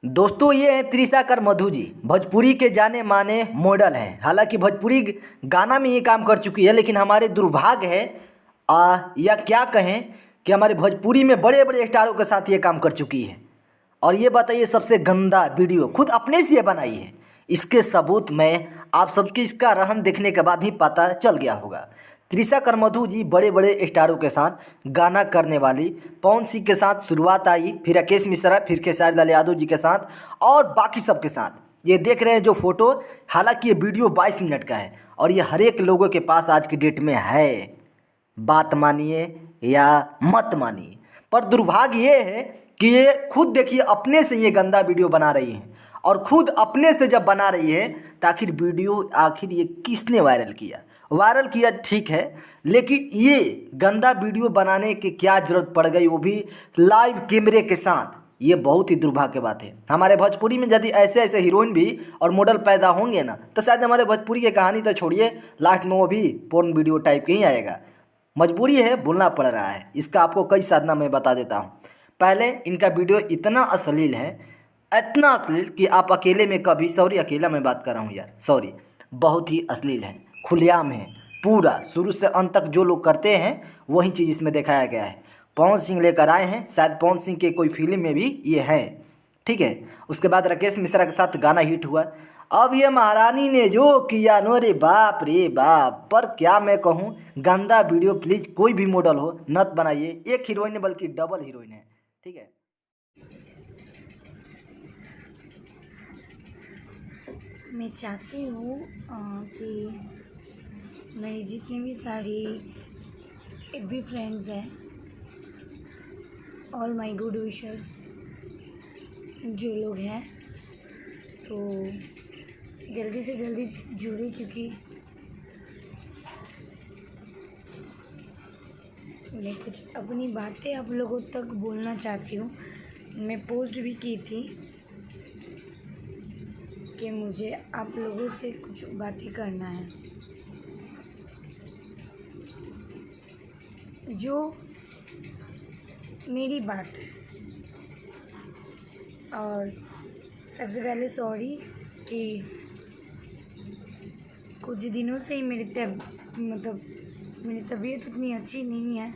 दोस्तों ये है त्रिशाकर मधु जी, भोजपुरी के जाने माने मॉडल हैं। हालांकि भोजपुरी गाना में ये काम कर चुकी है, लेकिन हमारे दुर्भाग्य है या क्या कहें कि हमारे भोजपुरी में बड़े बड़े स्टारों के साथ ये काम कर चुकी है। और ये बताइए सबसे गंदा वीडियो खुद अपने से ये बनाई है। इसके सबूत में आप सबकी इसका रहन देखने के बाद ही पता चल गया होगा। त्रिशाकर मधु जी बड़े बड़े स्टारों के साथ गाना करने वाली। पवन सिंह के साथ शुरुआत आई, फिर राकेश मिश्रा, फिर खेसारी लाल यादव जी के साथ और बाकी सब के साथ। ये देख रहे हैं जो फोटो, हालांकि ये वीडियो 22 मिनट का है और ये हर एक लोगों के पास आज की डेट में है। बात मानिए या मत मानिए, पर दुर्भाग्य ये है कि ये खुद देखिए अपने से ये गंदा वीडियो बना रही है। और खुद अपने से जब बना रही है तो आखिर वीडियो आखिर ये किसने वायरल किया? वायरल किया ठीक है, लेकिन ये गंदा वीडियो बनाने की क्या ज़रूरत पड़ गई, वो भी लाइव कैमरे के साथ? ये बहुत ही दुर्भाग्य की बात है। हमारे भोजपुरी में यदि ऐसे ऐसे हीरोइन भी और मॉडल पैदा होंगे ना, तो शायद हमारे भोजपुरी की कहानी तो छोड़िए, लास्ट में वो भी पोर्न वीडियो टाइप के ही आएगा। मजबूरी है, बोलना पड़ रहा है। इसका आपको कई साधना मैं बता देता हूँ। पहले इनका वीडियो इतना अश्लील है, इतना अश्लील कि आप अकेले में कभी, सॉरी अकेला मैं बात कर रहा हूँ यार, सॉरी, बहुत ही अश्लील है, खुलेआम है। पूरा शुरू से अंत तक जो लोग करते हैं वही चीज़ इसमें दिखाया गया है। पवन सिंह लेकर आए हैं, शायद पवन सिंह के कोई फिल्म में भी ये है, ठीक है। उसके बाद राकेश मिश्रा के साथ गाना हिट हुआ। अब ये महारानी ने जो किया नो, रे बाप रे बाप। पर क्या मैं कहूँ, गंदा वीडियो प्लीज़ कोई भी मॉडल हो नत बनाइए। एक हीरोइन है बल्कि डबल हीरोइन है, ठीक है। मैं चाहती हूँ कि मेरी जितनी भी सारी एवरी फ्रेंड्स हैं, ऑल माय गुड विशर्स जो लोग हैं, तो जल्दी से जल्दी जुड़े, क्योंकि मैं कुछ अपनी बातें आप लोगों तक बोलना चाहती हूँ। मैं पोस्ट भी की थी कि मुझे आप लोगों से कुछ बातें करना है। जो मेरी बात है, और सबसे पहले सॉरी कि कुछ दिनों से ही मेरी तबीयत उतनी अच्छी नहीं है,